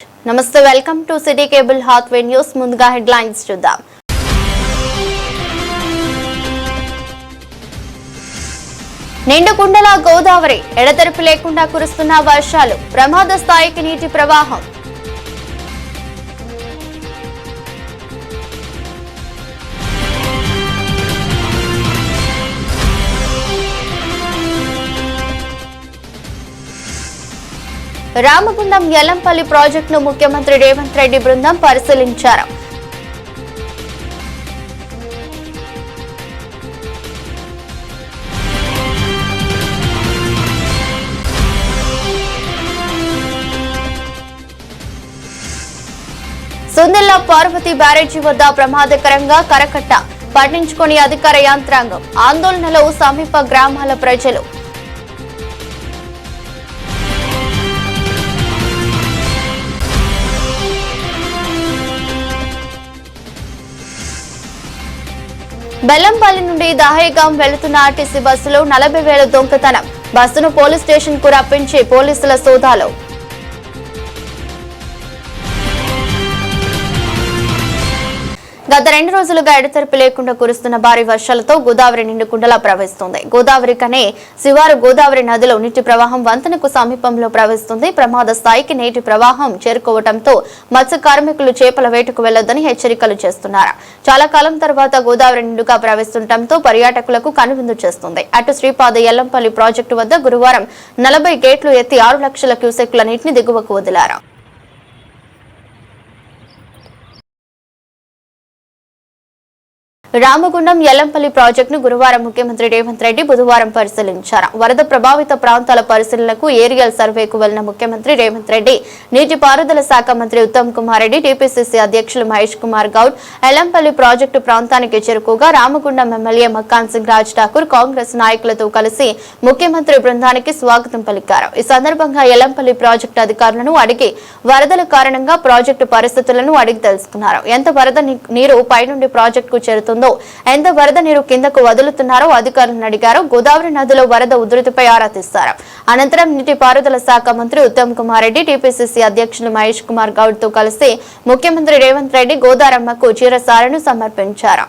నమస్తే welcome to city cable Hathway news ముందుగా headlines చూద్దాం. నిండుకుండల గోదావరి ఎడతెరిపి లేకుండా కురుస్తున్న వర్షాలు ప్రమాద స్థాయికి నీటి ప్రవాహం. రామగుండం యల్లంపల్లి ప్రాజెక్టును ముఖ్యమంత్రి రేవంత్ రెడ్డి బృందం పరిశీలించారు. సుందిల్ల పార్వతి బ్యారేజీ వద్ద ప్రమాదకరంగా కరకట్ట పట్టించుకుని అధికార యంత్రాంగం ఆందోళనలో సమీప గ్రామాల ప్రజలు. బెల్లంపల్లి నుండి దహేగాం వెళుతున్న ఆర్టీసీ బస్సులో 40,000 దొంగతనం. బస్సును పోలీస్ స్టేషన్ కు రప్పించి పోలీసుల సోదాలు. గత 2 రోజులుగా ఎడతెరిపి లేకుండా కురుస్తున్న భారీ వర్షాలతో గోదావరి నిండుకుండలా ప్రవహిస్తుంది. గోదావరి కనే శివారు గోదావరి నదిలో నీటి ప్రవాహం వంతెనకు సమీపంలో ప్రవహిస్తుంది. ప్రమాద స్థాయికి నీటి ప్రవాహం చేరుకోవడంతో మత్స్య కార్మికులు చేపల వేటకు వెళ్లొద్దని హెచ్చరికలు చేస్తున్నారు. చాలా కాలం తర్వాత గోదావరి నిండుగా ప్రవహిస్తుండటంతో పర్యాటకులకు కనువిందు చేస్తుంది. అటు శ్రీపాద యల్లంపల్లి ప్రాజెక్టు వద్ద గురువారం 40 గేట్లు ఎత్తి 6 లక్షల క్యూసెక్ల నీటిని దిగువకు వదిలారు. రామగుండం యల్లంపల్లి ప్రాజెక్టును గురువారం ముఖ్యమంత్రి రేవంత్ రెడ్డి బుధవారం పరిశీలించారు. వరద ప్రభావిత ప్రాంతాల పరిశీలనకు ఏరియల్ సర్వేకు వెళ్లిన ముఖ్యమంత్రి రేవంత్ రెడ్డి నీటిపారుదల శాఖ మంత్రి ఉత్తమ్ కుమార్ రెడ్డి, టీపీసీసీ అధ్యక్షులు మహేష్ కుమార్ గౌడ్ యల్లంపల్లి ప్రాజెక్టు ప్రాంతానికి చేరుకోగా రామగుండం ఎమ్మెల్యే మక్కాన్ సింగ్ రాజ్ ఠాకూర్ కాంగ్రెస్ నాయకులతో కలిసి ముఖ్యమంత్రి బృందానికి స్వాగతం పలికారు. ఈ సందర్భంగా యల్లంపల్లి ప్రాజెక్టు అధికారులను అడిగి వరదల కారణంగా ప్రాజెక్టు పరిస్థితులను అడిగి తెలుసుకున్నారు. ఎంత వరద నీరు పైనుండి ప్రాజెక్టుకు చేరుతుందో, ఎంత వరద నీరు కిందకు వదులుతున్నారో అధికారులను అడిగారు. గోదావరి నదిలో వరద ఉధృతిపై ఆరా తీశారు. అనంతరం నీటిపారుదల శాఖ మంత్రి ఉత్తమ్ కుమార్ రెడ్డి, టీపీసీసీ అధ్యక్షులు మహేష్ కుమార్ గౌడ్ తో కలిసి ముఖ్యమంత్రి రేవంత్ రెడ్డి గోదారమ్మకు చీరసాలను సమర్పించారు.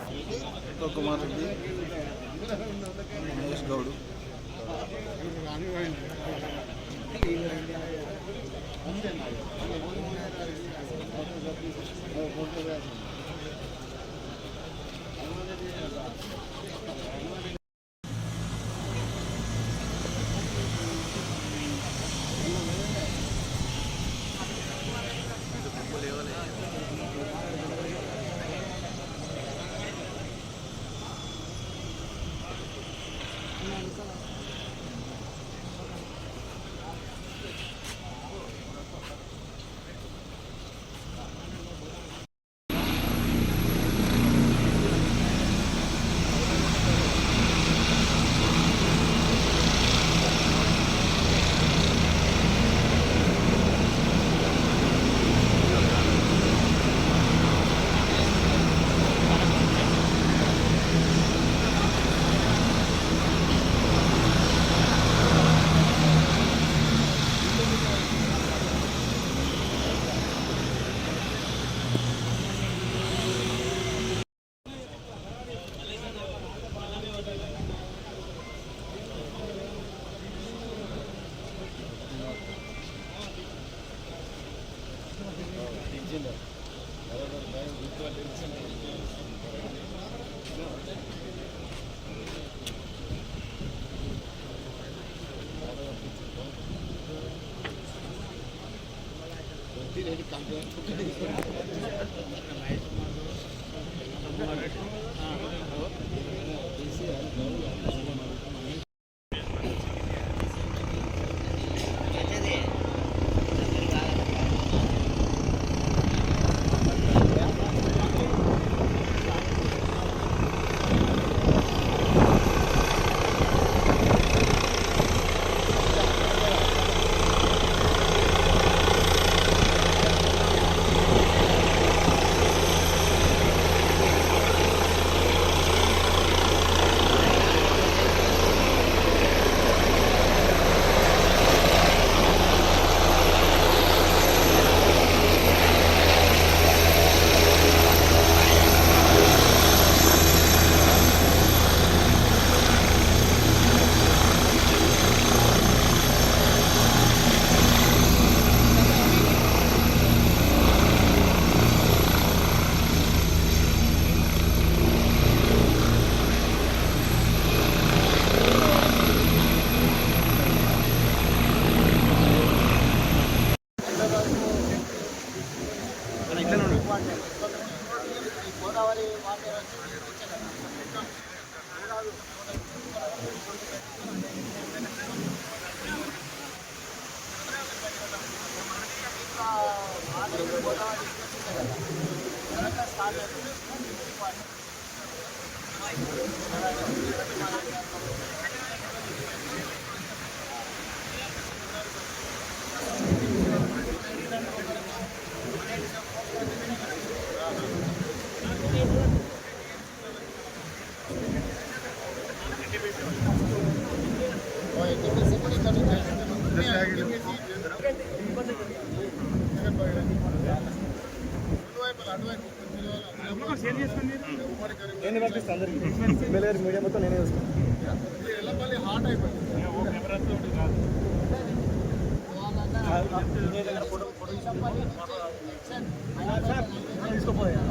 ఇంపార్టెంట్. ఈ గోదావరి వాటర్ గోదావరి స్టార్ట్ నేను పంపిస్తాను అందరికి ఎమ్మెల్యే గారి మీడియా మొత్తం నేనే వస్తాను. ఎల్లపల్లి హాట్ అయిపోయింది. తీసుకోపోయా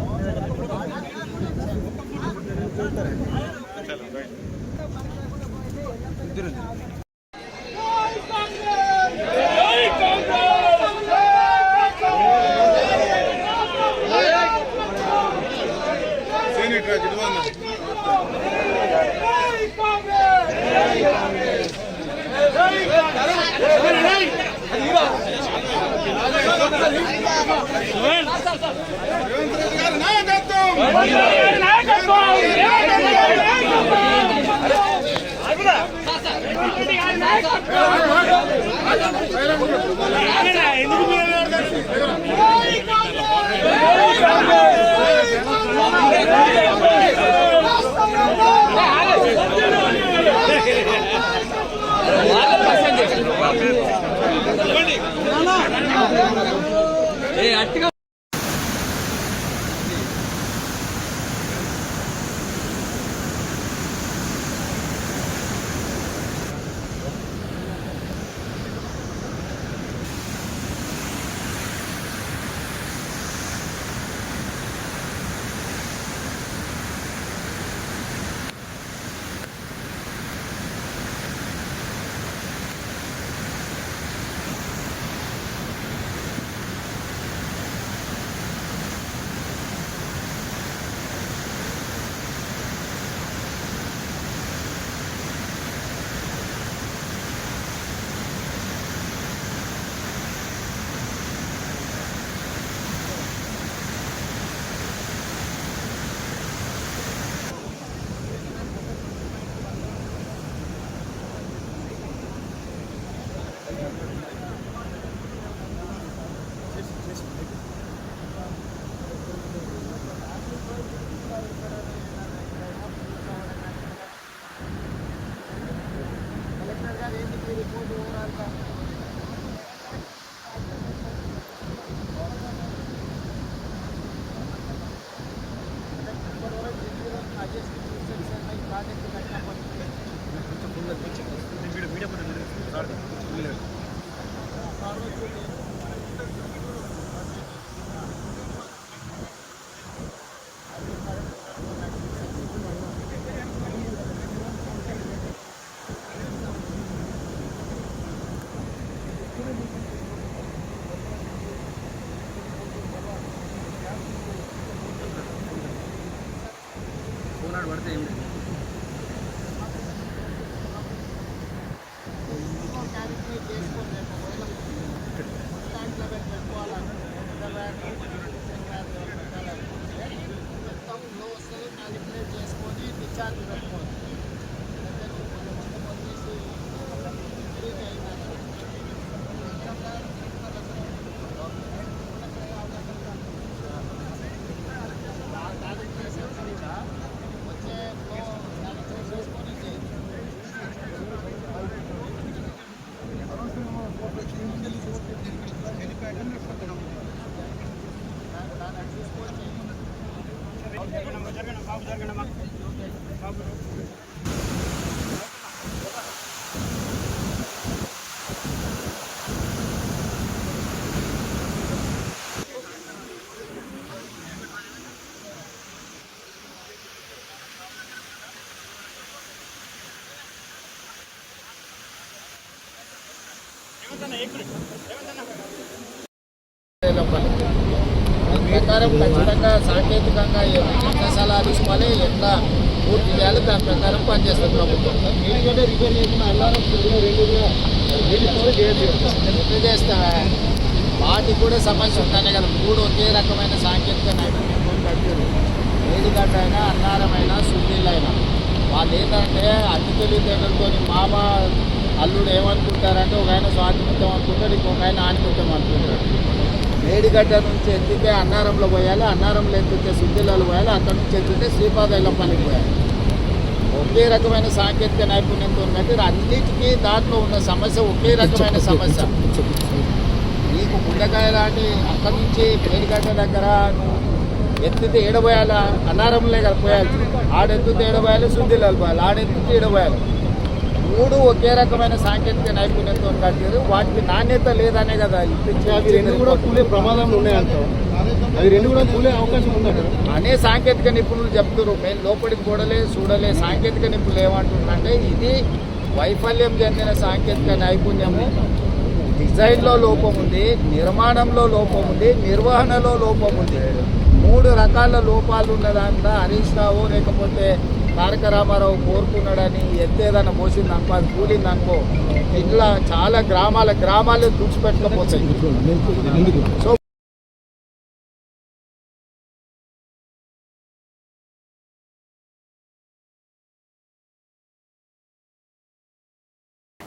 పడితే ఏం లేదు. చేసుకొని డిశ్చార్జ్ పెట్టుకోవాలి. దాని ప్రకారం ఖచ్చితంగా సాంకేతికంగా ఎట్లా సలహాలు తీసుకోవాలి, ఎట్లా పూర్తి చేయాలి, దాని ప్రకారం పనిచేస్తుంది ప్రభుత్వం. మీడికంటే రిపేర్ చేయకుండా అల్లారం ఎట్లా చేస్తా వాటికి కూడా సమస్య ఉంటానే కదా. మూడు ఒకే రకమైన సాంకేతిక నైపుణ్యంతో కట్టారు. వేడిగడ్డ అయినా, అన్నారమైనా, సున్నీళ్ళైనా వాళ్ళు ఏంటంటే అన్ని తెలివితేటలతో మామ అల్లుడు ఏమనుకుంటారంటే ఒక ఆయన స్వాతిముత్యం అనుకుంటాడు, ఇంకొక ఆయన ఆనిముత్యం అనుకుంటాడు. వేడిగడ్డ నుంచి ఎత్తితే అన్నారంలో పోయాలి, అన్నారంలో ఎత్తితే సుద్దిలలో పోయాలి, అక్కడ నుంచి ఎత్తితే శ్రీపాదైల పనికి పోయాలి. ఒకే రకమైన సాంకేతిక నైపుణ్యంతో కట్టి అన్నిటికీ దాంట్లో ఉన్న సమస్య ఒకే రకమైన సమస్య. నీకు గుండెకాయ లాంటి అక్కడి నుంచి వేడిగడ్డ దగ్గర నువ్వు ఎత్తితే ఏడబోయాలి, అన్నారంలో కదా పోయాలి, ఆడెత్తితే ఏడబోయాలి, శుద్ధిలో పోయాలి, ఆడెత్తితే ఏడబోయాలి. మూడు ఒకే రకమైన సాంకేతిక నైపుణ్యంతో కట్టారు. వాటికి నాణ్యత లేదనే కదా అవి రెండు కూడా కూలే ప్రమాదంలో ఉన్నాయంటారు. అవి రెండు కూడా కూలే అవకాశం ఉందంటారు అనే సాంకేతిక నిపుణులు చెప్తారు. మేము లోపలికి చూడలే సాంకేతిక నిపుణులు ఏమంటున్నారంటే ఇది వైఫల్యం చెందిన సాంకేతిక నైపుణ్యము. డిజైన్లో లోపం ఉంది, నిర్మాణంలో లోపం ఉంది, నిర్వహణలో లోపం ఉంది. మూడు రకాల లోపాలు ఉన్నదాంట్లో హరీష్ రావు లేకపోతే తారక రామారావు కోరుకున్నాడని ఎత్తేదన్న పోసింది అనుకో, అది కూలింది అనుకో, ఇట్లా చాలా గ్రామాలు తుడిచిపెట్టకపోతాయి. సో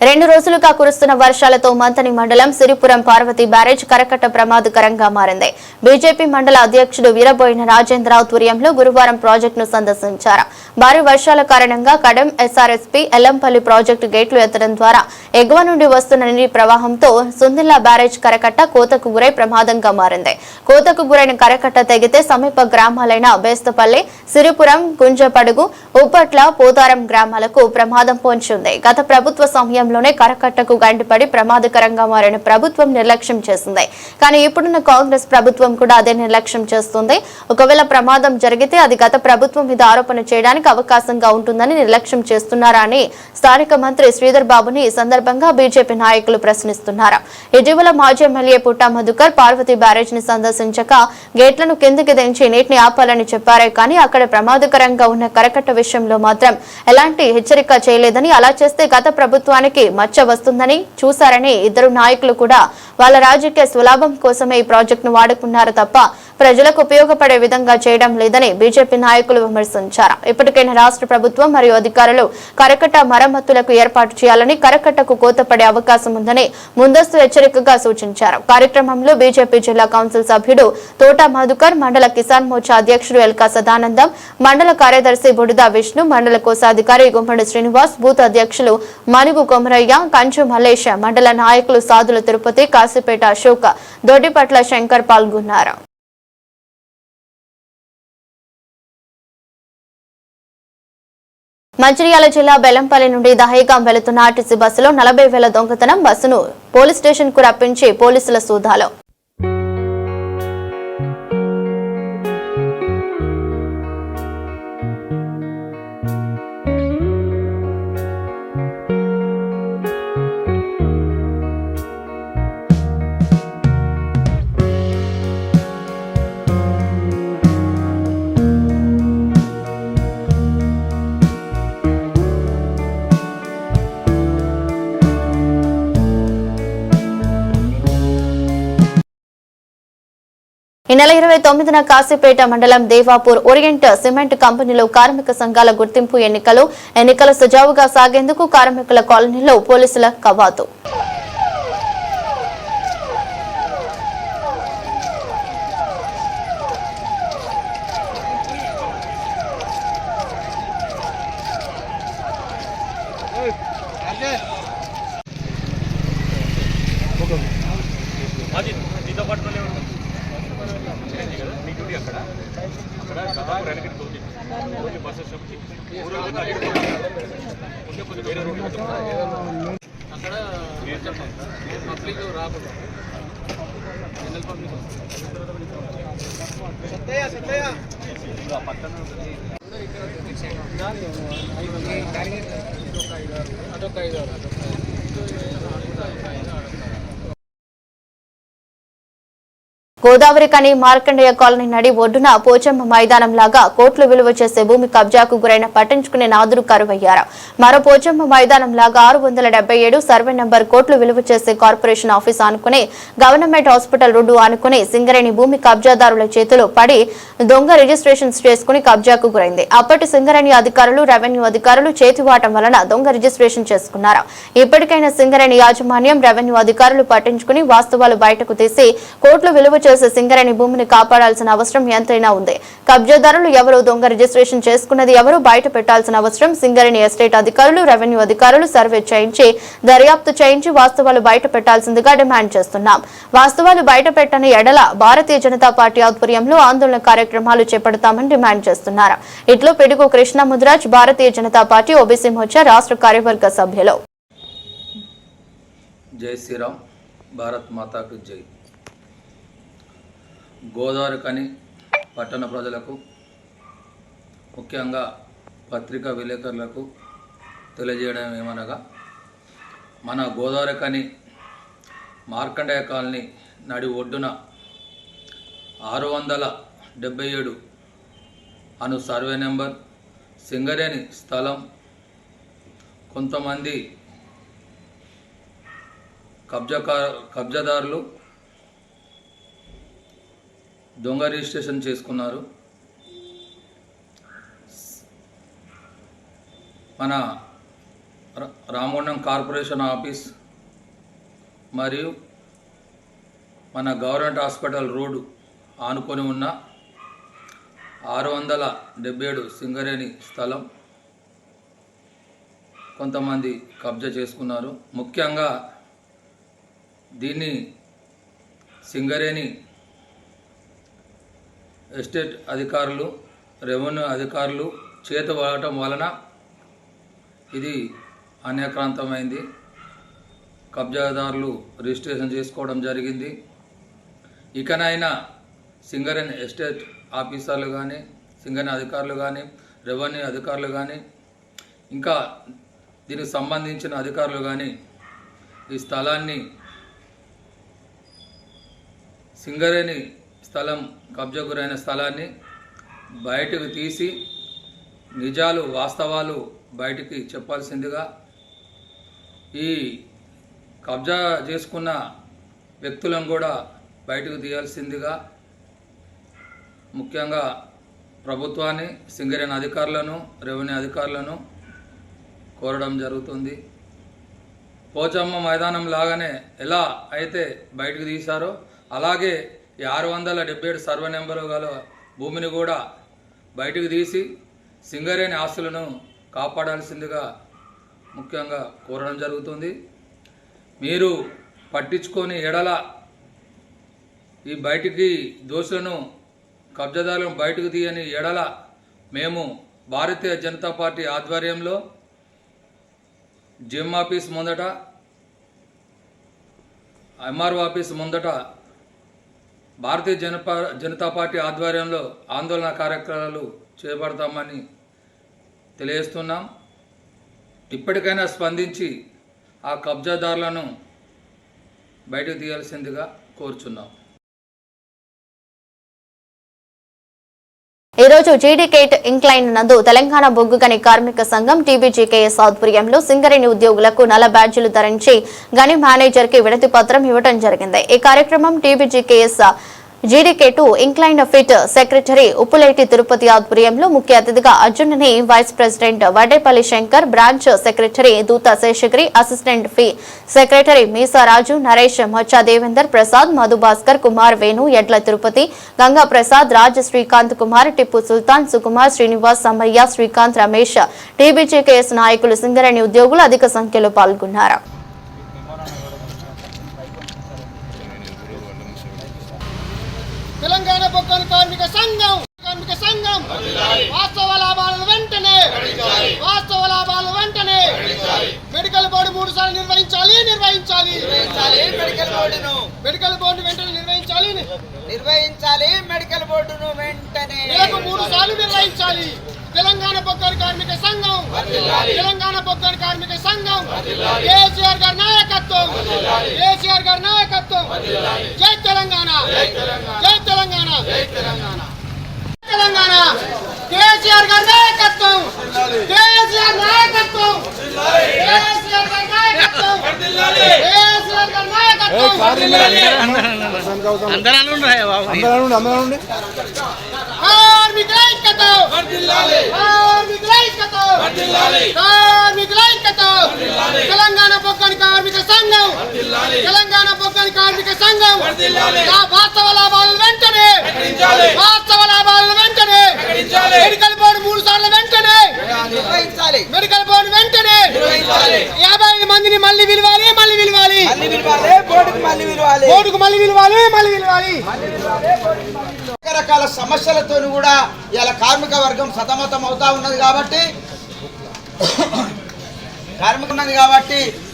రెండు రోజులుగా కురుస్తున్న వర్షాలతో మంతని మండలం సిరిపురం పార్వతి బ్యారేజ్ కరకట్ట ప్రమాదకరంగా మారింది. బీజేపీ మండల అధ్యక్షుడు వీరబోయిన రాజేంద్ర ఆధ్వర్యంలో గురువారం ప్రాజెక్టును సందర్శించారు. భారీ వర్షాల కారణంగా కడెం ఎస్ఆర్ఎస్పీ ఎల్లంపల్లి ప్రాజెక్టు గేట్లు ఎత్తడం ద్వారా ఎగువ నుండి వస్తున్న నీటి ప్రవాహంతో సుందిల్లా బ్యారేజ్ కరకట్ట కోతకు గురై ప్రమాదంగా మారింది. కోతకు గురైన కరకట్ట తెగితే సమీప గ్రామాలైన బేస్తపల్లి, సిరిపురం, గుంజపడుగు, ఉప్పట్ల, పోతారం గ్రామాలకు ప్రమాదం పొంచింది. గత ప్రభుత్వ సమయంలో కరకట్టకు గండిపడి ప్రమాదకరంగా మారిన ప్రభుత్వం నిర్లక్ష్యం చేసింది. కానీ ఇప్పుడున్న కాంగ్రెస్ ప్రభుత్వం కూడా అదే నిర్లక్ష్యం చేస్తుంది. ఒకవేళ ప్రమాదం జరిగితే అది గత ప్రభుత్వం మీద ఆరోపణ చేయడానికి అవకాశంగా ఉంటుందని నిర్లక్ష్యం చేస్తున్నారా అని స్థానిక మంత్రి శ్రీధర్ బాబుని ఈ సందర్భంగా బీజేపీ నాయకులు ప్రశ్నిస్తున్నారు. ఇటీవల మాజీ ఎమ్మెల్యే పుట్టా మధుకర్ పార్వతి బ్యారేజ్ ని సందర్శించక గేట్లను కిందికి దించి నీటిని ఆపాలని చెప్పారే కానీ అక్కడ ప్రమాదకరంగా ఉన్న కరకట్ట విషయంలో మాత్రం ఎలాంటి హెచ్చరిక చేయలేదని, అలా చేస్తే గత ప్రభుత్వానికి మచ్చ వస్తుందని చూశారని ఇద్దరు నాయకులు కూడా వాళ్ళ రాజకీయ స్వలాభం కోసమే ఈ ప్రాజెక్టును వాడుకున్నారు తప్ప ప్రజలకు ఉపయోగపడే విధంగా చేయడం లేదని బీజేపీ నాయకులు విమర్శించారు. ఇప్పటికైనా రాష్ట్ర ప్రభుత్వం మరియు అధికారులు కరకట్ట మరమ్మతులకు ఏర్పాటు చేయాలని, కరకట్టకు కోతపడే అవకాశం ఉందని ముందస్తు హెచ్చరికగా సూచించారు. కార్యక్రమంలో బీజేపీ జిల్లా కౌన్సిల్ సభ్యుడు తోటా మధుకర్, మండల కిసాన్ మోర్చా అధ్యక్షుడు ఎల్కా సదానందం, మండల కార్యదర్శి బుడిదా విష్ణు, మండల కోశాధికారి గుమ్మడి శ్రీనివాస్, బూత్ అధ్యక్షులు మనుగు కొమరయ్య, కంచు మల్లేష, మండల నాయకులు సాదుల తిరుపతి, కాశీపేట అశోక్, దొడ్డిపట్ల శంకర్ పాల్గొన్నారు. మంచిర్యాల జిల్లా బెల్లంపల్లి నుండి దహేగాం వెళుతున్న ఆర్టీసీ బస్సులో 40,000 దొంగతనం. బస్సును పోలీస్ స్టేషన్ కు రప్పించి పోలీసుల సోదాలో ఈ నెల 29న కాశీపేట మండలం దేవాపూర్ ఓరియంట్ సిమెంట్ కంపెనీలో కార్మిక సంఘాల గుర్తింపు ఎన్నికలు సజావుగా సాగేందుకు కార్మికుల కాలనీలో పోలీసుల కవాతు. గోదావరి కని మార్కండేయ కాలనీ నడి ఒడ్డున పోచమ్మ మైదానం లాగా కోట్లు విలువ చేసే భూమి కబ్జాకు గురైన పట్టించుకునే నాదురు కరువయ్యారు. మరో పోచమ్మ మైదానం లాగా 677 సర్వే నంబర్ కోట్లు విలువ చేసే కార్పొరేషన్ ఆఫీస్ ఆనుకుని గవర్నమెంట్ హాస్పిటల్ రోడ్డు ఆనుకుని సింగరేణి భూమి కబ్జాదారుల చేతిలో పడి దొంగ రిజిస్ట్రేషన్స్ చేసుకుని కబ్జాకు గురైంది. అప్పటి సింగరేణి అధికారులు రెవెన్యూ అధికారులు చేతివాటం వలన దొంగ రిజిస్ట్రేషన్ చేసుకున్నారు. ఇప్పటికైనా సింగరేణి యాజమాన్యం రెవెన్యూ అధికారులు పట్టించుకుని వాస్తవాలు బయటకు తీసి కోట్లు విలువ సింగరేణి భూమిని కాపాడాల్సిన అవసరం ఎంతైనా ఉంది. కబ్జాదారులు ఎవరు, దొంగ రిజిస్ట్రేషన్ చేసుకున్నది ఎవరు బయట పెట్టాల్సిన అవసరం సింగరేణి ఎస్టేట్ అధికారులు రెవెన్యూ అధికారులు సర్వే చేయించి దర్యాప్తు చేయించి వాస్తవాలు బయట పెట్టాల్సిందిగా డిమాండ్ చేస్తున్నాం. వాస్తవాలు బయట పెట్టని ఎడల భారతీయ జనతా పార్టీ ఆధ్వర్యంలో ఆందోళన కార్యక్రమాలు చేపడతామని డిమాండ్ చేస్తున్నారు. ఇట్లో పిడుగు కృష్ణ ముదిరాజ్ భారతీయ జనతా పార్టీ ఓబీసీ మోర్చా రాష్ట్ర కార్యవర్గ సభ్యులు. జై శ్రీరామ్, భారత్ మాతాకు జై. గోదావరి కని పట్టణ ప్రజలకు, ముఖ్యంగా పత్రికా విలేకరులకు తెలియజేయడం ఏమనగా, మన గోదావరి కని మార్కండేయ కాలనీ నడి ఒడ్డున 677 అను సర్వే నెంబర్ సింగరేణి స్థలం కొంతమంది కబ్జాదారులు దొంగ రిజిస్ట్రేషన్ చేసుకున్నారు. మన రామగుండం కార్పొరేషన్ ఆఫీస్ మరియు మన గవర్నమెంట్ హాస్పిటల్ రోడ్డు ఆనుకొని ఉన్న 677 సింగరేణి స్థలం కొంతమంది కబ్జా చేసుకున్నారు. ముఖ్యంగా దీన్ని సింగరేణి ఎస్టేట్ అధికారులు రెవెన్యూ అధికారులు చేతవాడటం వలన ఇది అన్యాక్రాంతమైంది. కబ్జాదారులు రిజిస్ట్రేషన్ చేసుకోవడం జరిగింది. ఇకనైనా సింగరేణి ఎస్టేట్ ఆఫీసర్లు కానీ, సింగరేణి అధికారులు కానీ, రెవెన్యూ అధికారులు కానీ, ఇంకా దీనికి సంబంధించిన అధికారులు కానీ ఈ స్థలాన్ని సింగరేణి స్థలం కబ్జా గురైన స్థలాన్ని బయటకు తీసి నిజాలు వాస్తవాలు బయటికి చెప్పాల్సిందిగా, ఈ కబ్జా చేసుకున్న వ్యక్తులను కూడా బయటకు తీయాల్సిందిగా ముఖ్యంగా ప్రభుత్వాన్ని, సింగరేణి అధికారులను, రెవెన్యూ అధికారులను కోరడం జరుగుతుంది. పోచమ్మ మైదానం లాగానే ఎలా అయితే బయటకు తీశారో అలాగే ఈ 677 సర్వే నెంబరు గల భూమిని కూడా బయటకు తీసి సింగరేణి ఆస్తులను కాపాడాల్సిందిగా ముఖ్యంగా కోరడం జరుగుతుంది. మీరు పట్టించుకొని ఎడల ఈ బయటికి దోషులను, కబ్జాదారులను బయటకు తీయని ఎడల మేము భారతీయ జనతా పార్టీ ఆధ్వర్యంలో జిమ్ ఆఫీస్ ముందట, ఎంఆర్ఓ ఆఫీస్ ముందట భారతీయ జనతా పార్టీ ఆధ్వర్యంలో ఆందోళన కార్యక్రమాలు చేపడతామని తెలియజేస్తున్నాం. ఇప్పటికైనా స్పందించి ఆ కబ్జాదారులను బయటకు తీయాల్సిందిగా కోరుచున్నాం. ఈ రోజు జీడీకేట్ ఇంక్లైన్ నందు తెలంగాణ బొగ్గు గని కార్మిక సంఘం టీబీజీకేఎస్ ఆధ్వర్యంలో సింగరేణి ఉద్యోగులకు నల్ల బ్యాడ్జీలు ధరించి గని మేనేజర్ కి వినతి పత్రం ఇవ్వడం జరిగింది. ఈ కార్యక్రమం టీబీజీకేఎస్ జీడీకే2 incline pit secretary Uppuleti Tirupati ఆధ్వర్యంలో ముఖ్య అతిథిగా అర్జునుని, vice president Vaddepalli Shankar, branch secretary Dootha Seshagiri, assistant ఫీ సెక్రటరీ మీసారాజు, నరేష్, మచ్చా దేవేందర్ ప్రసాద్, మధుభాస్కర్, కుమార్ వేణు, ఎడ్ల తిరుపతి, గంగా ప్రసాద్, రాజ్, శ్రీకాంత్ కుమార్, టిప్పు సుల్తాన్, సుకుమార్, శ్రీనివాస్, సమ్మయ్య, శ్రీకాంత్, రమేష్, టీబీజీకేఎస్ నాయకులు, సింగరేణి ఉద్యోగులు అధిక సంఖ్యలో పాల్గొన్నారు. తెలంగాణ బొగ్గు కార్మిక సంఘం వాస్తవ లాభాలను వెంటనే మెడికల్ బోర్డు 3 సార్లు నిర్వహించాలి. మెడికల్ బోర్డు వెంటనే నిర్వహించాలి. మెడికల్ బోర్డును వెంటనే 3 సార్లు నిర్వహించాలి. తెలంగాణ బొగ్గాని కార్మిక సంఘం తెలంగాణ బొగ్గాని కార్మిక సంఘం కేసీఆర్ గారి నాయకత్వం కేసీఆర్ గారి నాయకత్వం జై తెలంగాణ జై తెలంగాణ తెలంగాణ కేసీఆర్ గారి నాయకత్వం కేసీఆర్ నాయకత్వం కేసీఆర్ గారి నాయకత్వం కేసీఆర్ గారి నాయకత్వం కార్మికుల ఐక్యత కార్మికుల ఐక్యత కార్మికుల ఐక్యత తెలంగాణ బొగ్గాని కార్మిక సంఘం తెలంగాణ బొగ్గాని కార్మిక సంఘం వాస్తవ లాభాలను వెంటనే వాస్తవ లాభాలను వెంటనే మెడికల్ బోర్డు 3 సార్లు వెంటనే మెడికల్ బోర్డు వెంటనే 55 మందిని మళ్ళీ పిలవాలి బోర్డుకు మళ్ళీ పిలవాలి రకరకాల సమస్యలతో కూడా ఇలా కార్మిక వర్గం సతమతం అవుతా ఉన్నది కాబట్టి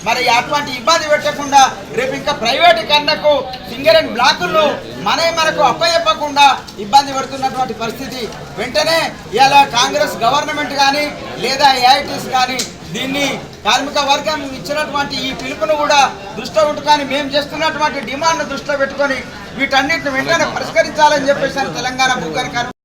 మరి అటువంటి ఇబ్బంది పెట్టకుండా రేపు ఇంకా ప్రైవేటీకరణకు సింగర్ అండ్ బ్లాకులను మనకు అప్పచెప్పకుండా ఇబ్బంది పడుతున్నటువంటి పరిస్థితి. వెంటనే ఇలా కాంగ్రెస్ గవర్నమెంట్ కానీ లేదా ఏఐటీస్ కానీ దీన్ని కార్మిక వర్గం ఇచ్చినటువంటి ఈ పిలుపును కూడా దృష్టిలో పెట్టుకొని మేము చేస్తున్నటువంటి డిమాండ్ను దృష్టిలో పెట్టుకొని వీటన్నిటిని వెంటనే పరిష్కరించాలని చెప్పేసి తెలంగాణ బొగ్గాని కార్మిక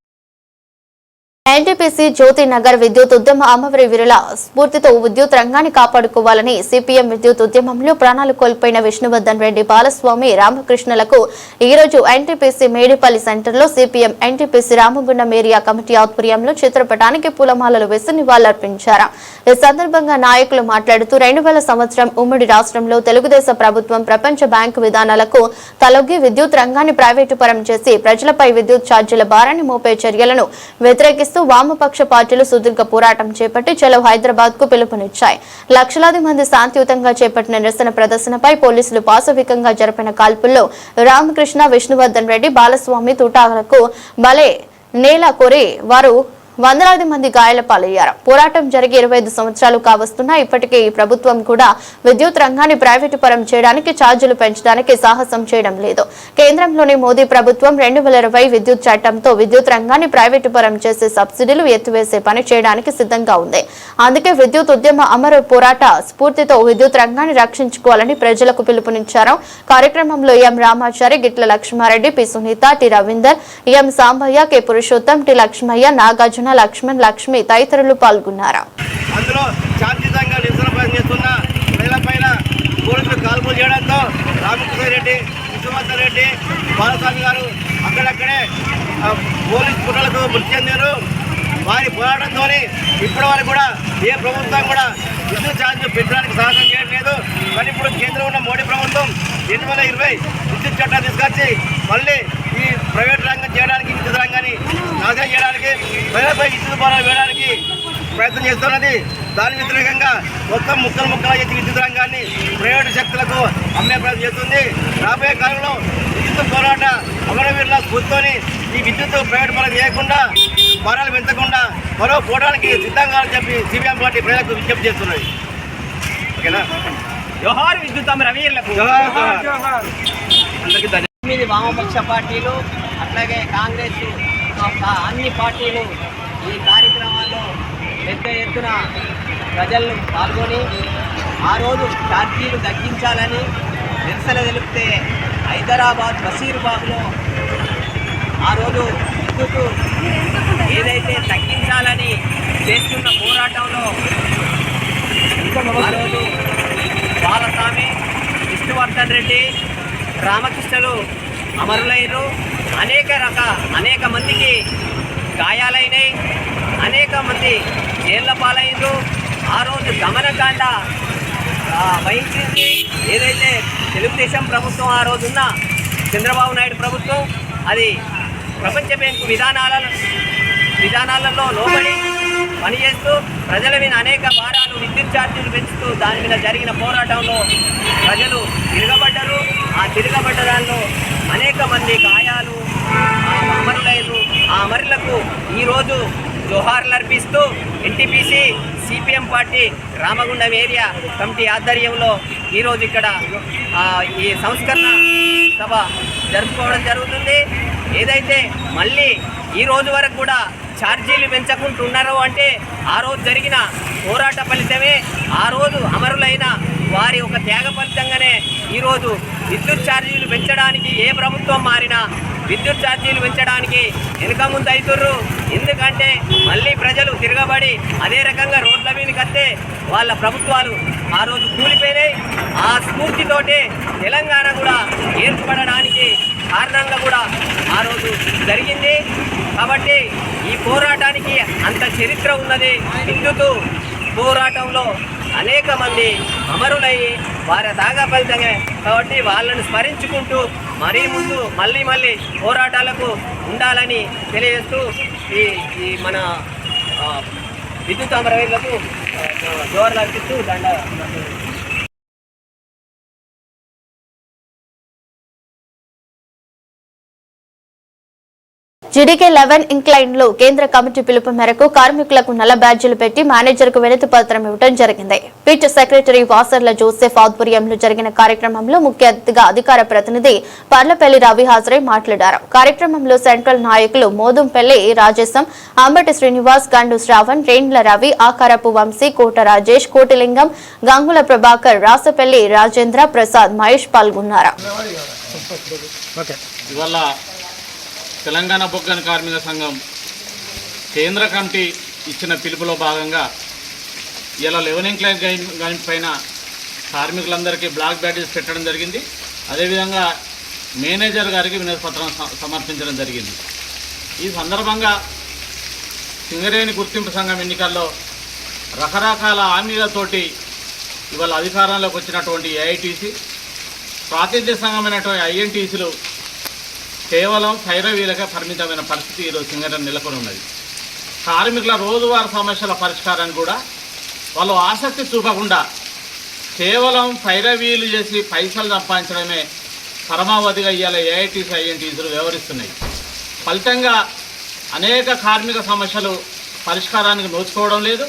ఎన్టీపీసీ జ్యోతి నగర్ విద్యుత్ ఉద్యమ అమరవీరుల వీరుల స్ఫూర్తితో విద్యుత్ రంగాన్ని కాపాడుకోవాలని సిపిఎం విద్యుత్ ఉద్యమంలో ప్రాణాలు కోల్పోయిన విష్ణువర్ధన్ రెడ్డి బాలస్వామి రామకృష్ణలకు ఈ రోజు ఎన్టీపీసీ మేడిపల్లి సెంటర్లో CPM NTPC Ramagundam area committee ఆధ్వర్యంలో చిత్రపటానికి పూలమాలలు వేసి నివాళులర్పించారు. ఈ సందర్భంగా నాయకులు మాట్లాడుతూ 2000 సంవత్సరం ఉమ్మడి రాష్ట్రంలో తెలుగుదేశం ప్రభుత్వం ప్రపంచ బ్యాంకు విధానాలకు తలొగ్గి విద్యుత్ రంగాన్ని ప్రైవేటు పరం చేసి ప్రజలపై విద్యుత్ ఛార్జీల భారాన్ని మోపే చర్యలను వ్యతిరేకిస్తూ వామపక్ష పార్టీలు సుదీర్ఘ పోరాటం చేపట్టి చలో హైదరాబాద్ కు పిలుపునిచ్చాయి. లక్షలాది మంది శాంతియుతంగా చేపట్టిన నిరసన ప్రదర్శనపై పోలీసులు పాశవికంగా జరిపిన కాల్పుల్లో రామకృష్ణ విష్ణువర్ధన్ రెడ్డి బాలస్వామి తూటాలకు బలే నేల కోరి వారు వందలాది మంది గాయాల పాలయ్యారు. పోరాటం జరిగి 25 సంవత్సరాలు కావస్తున్నా ఇప్పటికే ఈ ప్రభుత్వం కూడా విద్యుత్ రంగాన్ని ప్రైవేటు పరం చేయడానికి ఛార్జీలు పెంచడానికి సాహసం చేయడం లేదు. కేంద్రంలోని మోదీ ప్రభుత్వం 2020 విద్యుత్ చట్టంతో విద్యుత్ రంగాన్ని ప్రైవేటు పరం చేసే సబ్సిడీలు ఎత్తివేసే పని చేయడానికి సిద్ధంగా ఉంది. అందుకే విద్యుత్ ఉద్యమ అమర పోరాట స్ఫూర్తితో విద్యుత్ రంగాన్ని రక్షించుకోవాలని ప్రజలకు పిలుపునిచ్చారు. కార్యక్రమంలో ఎం రామాచారి, గిట్ల లక్ష్మారెడ్డి, పి సునీత, టి రవీందర్, ఎం సాంబయ్య, కె పురుషోత్తం, టి లక్ష్మయ్య, నాగార్జున, లక్ష్మణ్, లక్ష్మి తదితరులు పాల్గొన్నారు. అందులో శాంతియుతంగా నిరసన పనిచేస్తున్న ప్రజలపైన పోలీసులు కాల్పులు చేయడంతో రామకృష్ణ రెడ్డి, విష్ణువర్ధన్ రెడ్డి, బాలస్వామి గారు అక్కడక్కడే పోలీసు కుట్రలకు మృతి చెందారు. వారి పోరాటంతో ఇప్పటి వరకు కూడా ఏ ప్రభుత్వం కూడా విద్యుత్ ఛార్జీలు పెట్టడానికి సాహసం చేయడం లేదు. కానీ ఇప్పుడు కేంద్రంలో ఉన్న మోడీ ప్రభుత్వం 2020 విద్యుత్ చట్టాన్ని తీసుకొచ్చి మళ్ళీ ఈ ప్రైవేట్ రంగం చేయడానికి విద్యుత్ రంగాన్ని నాశనం చేయడానికి ప్రజలపై విద్యుత్ భారాలు వేయడానికి ప్రయత్నం చేస్తున్నది. దాని వ్యతిరేకంగా మొత్తం ముక్కలు చేసి విద్యుత్ రంగాన్ని ప్రైవేటు శక్తులకు అమ్మే ప్రయత్నం చేస్తుంది. రాబోయే కాలంలో విద్యుత్ పోరాట అమరవీరుల స్ఫూర్తితోని ఈ విద్యుత్ ప్రైవేట్ పరం చేయకుండా భారాలు పెంచకుండా మరో పోవడానికి సిద్ధంగా అని చెప్పి సిపిఎం పార్టీ ప్రజలకు విజ్ఞప్తి చేస్తున్నది. ఓకేనా? జోహార్ విద్యుత్ అమరవీరులకు. ఇది వామపక్ష పార్టీలు అట్లాగే కాంగ్రెస్ అన్ని పార్టీలు ఈ కార్యక్రమాల్లో పెద్ద ఎత్తున ప్రజలు పాల్గొని ఆ రోజు ఛార్జీలు తగ్గించాలని నిరసన తెలిపితే హైదరాబాద్ బషీర్బాగ్లో ఆ రోజు విద్యుత్ ఏదైతే తగ్గించాలని చేస్తున్న పోరాటంలో ఆ రోజు బాలస్వామి, విష్ణువర్ధన్ రెడ్డి, రామకృష్ణలు అమరులైనరు. అనేక మందికి గాయాలైనవి, అనేక మంది జైళ్ళ పాలైనరు. ఆ రోజు దమనకాండ వహించింది ఏదైతే తెలుగుదేశం ప్రభుత్వం ఆ రోజున్న చంద్రబాబు నాయుడు ప్రభుత్వం. అది ప్రపంచ బ్యాంకు విధానాలలో లోబడి పనిచేస్తూ ప్రజల మీద అనేక భారాలు విద్యుత్ ఛార్జీలు పెంచుతూ దాని మీద జరిగిన పోరాటంలో ప్రజలు తిరగబడ్డారు. ఆ తిరగబడ్డ దానిలో అనేక మంది గాయాలు అమరులైనరు. ఆ అమరులకు ఈరోజు జోహార్లు అర్పిస్తూ NTPC CPM party Ramagundam area committee ఆధ్వర్యంలో ఈరోజు ఇక్కడ ఈ సంస్కరణ సభ జరుపుకోవడం జరుగుతుంది. ఏదైతే మళ్ళీ ఈ రోజు వరకు కూడా ఛార్జీలు పెంచకుంటున్నారు అంటే ఆ రోజు జరిగిన పోరాట ఫలితమే, ఆ రోజు అమరులైన వారి ఒక త్యాగ ఫలితంగానే ఈరోజు విద్యుత్ ఛార్జీలు పెంచడానికి ఏ ప్రభుత్వం మారినా విద్యుత్ ఛార్జీలు పెంచడానికి వెనుక ముందు అవుతుర్రు. ఎందుకంటే మళ్ళీ ప్రజలు తిరగబడి అదే రకంగా రోడ్ల మీదకి వస్తే వాళ్ళ ప్రభుత్వాలు ఆ రోజు కూలిపోయినాయి. ఆ స్ఫూర్తితోటే తెలంగాణ కూడా ఏర్పడడానికి కారణంగా కూడా ఆ రోజు జరిగింది. కాబట్టి ఈ పోరాటానికి అంత చరిత్ర ఉన్నది. విద్యుత్ పోరాటంలో అనేక మంది అమరులయ్యి వారి త్యాగ ఫలితంగా, కాబట్టి వాళ్ళను స్మరించుకుంటూ మరీ ముందు మళ్ళీ పోరాటాలకు ఉండాలని తెలియజేస్తూ ఈ మన విద్యుత్ అమరవీరులకు జోహార్లు అర్పిస్తూ దండ. జీడీకే 11 ఇంక్లైన్ లో కేంద్ర కమిటీ పిలుపు మేరకు కార్మికులకు నల్ల బ్యాడ్జీలు పెట్టి మేనేజర్ కు వినతి పత్రం ఇవ్వడం జరిగింది. పిట్ సెక్రటరీ వాసర్ల జోసెఫ్ ఆధ్వర్యంలో జరిగిన కార్యక్రమంలో ముఖ్య అతిథిగా అధికార ప్రతినిధి పర్లపల్లి రవి హాజరై మాట్లాడారు. కార్యక్రమంలో సెంట్రల్ నాయకులు మోదుంపల్లి రాజేశం, అంబటి శ్రీనివాస్, గండు శ్రావణ్, రేండ్ల రవి, ఆకారపు వంశీ, కోట రాజేష్, కోటిలింగం, గంగుల ప్రభాకర్, రాసపల్లి రాజేంద్ర ప్రసాద్, మహేష్ పాల్గొన్నారు. తెలంగాణ బొగ్గన కార్మిక సంఘం కేంద్ర కమిటీ ఇచ్చిన పిలుపులో భాగంగా ఇలా 11 ఇంక్లైన్ పైన కార్మికులందరికీ బ్లాక్ బ్యాడ్జెస్ పెట్టడం జరిగింది. అదేవిధంగా మేనేజర్ గారికి వినతి పత్రం సమర్పించడం జరిగింది. ఈ సందర్భంగా సింగరేణి గుర్తింపు సంఘం ఎన్నికల్లో రకరకాల హామీలతోటి ఇవాళ అధికారంలోకి వచ్చినటువంటి ఏఐటీసీ, ప్రాతినిధ్య సంఘమైనటువంటి ఐఎన్టీసీలు కేవలం పైరవీలకే పరిమితమైన పరిస్థితి ఈరోజు సింగరేణి నెలకొని ఉన్నది. కార్మికుల రోజువారీ సమస్యల పరిష్కారాన్ని కూడా వాళ్ళు ఆసక్తి చూపకుండా కేవలం పైరవీలు చేసి పైసలు సంపాదించడమే పరమావధిగా ఇవాళ ఏఐటీసీ ఐఎన్టీసీలు వ్యవహరిస్తున్నాయి. ఫలితంగా అనేక కార్మిక సమస్యలు పరిష్కారానికి నోచుకోవడం లేదు.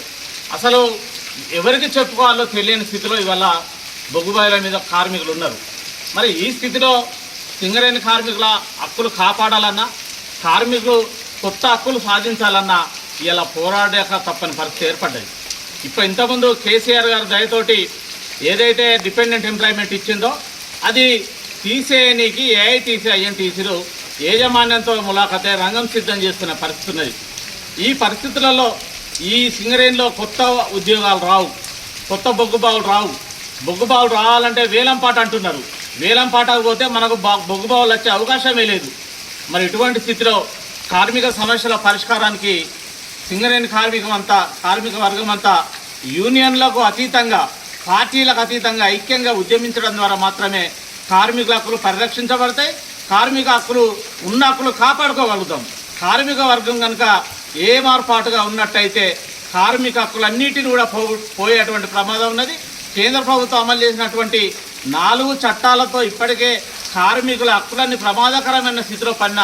అసలు ఎవరికి చెప్పుకోవాలో తెలియని స్థితిలో ఇవాళ బొగ్గుబాయిల మీద కార్మికులు ఉన్నారు. మరి ఈ స్థితిలో సింగరేణి కార్మికుల హక్కులు కాపాడాలన్నా, కార్మికులు కొత్త హక్కులు సాధించాలన్నా ఇలా పోరాడాక తప్పని పరిస్థితి ఏర్పడ్డది. ఇప్పుడు ఇంతకుముందు కేసీఆర్ గారి దయతోటి ఏదైతే డిపెండెంట్ ఎంప్లాయ్మెంట్ ఇచ్చిందో అది తీసేయనికి ఏఐటీసీ ఐఎన్టీసీలు యాజమాన్యంతో ములాఖతే రంగం సిద్ధం చేస్తున్న పరిస్థితి ఉన్నది. ఈ పరిస్థితులలో ఈ సింగరేణిలో కొత్త ఉద్యోగాలు రావు, కొత్త బొగ్గుబావులు రావు. బొగ్గుబావులు రావాలంటే వేలంపాట అంటున్నారు. వేలంపాటకు పోతే మనకు బొగ్గుబావులు వచ్చే అవకాశమే లేదు. మరి ఇటువంటి స్థితిలో కార్మిక సమస్యల పరిష్కారానికి సింగరేణి కార్మిక వర్గం అంతా యూనియన్లకు అతీతంగా, పార్టీలకు అతీతంగా ఐక్యంగా ఉద్యమించడం ద్వారా మాత్రమే కార్మికుల హక్కులు పరిరక్షించబడతాయి. కార్మిక హక్కులు ఉన్న హక్కులు కాపాడుకోగలుగుతాం. కార్మిక వర్గం కనుక ఏ మార్పాటుగా ఉన్నట్టయితే కార్మిక హక్కులన్నిటిని కూడా పోయేటువంటి ప్రమాదం ఉన్నది. కేంద్ర ప్రభుత్వం అమలు చేసినటువంటి 4 చట్టాలతో ఇప్పటికే కార్మికుల హక్కులన్నీ ప్రమాదకరమైన స్థితిలో పడిన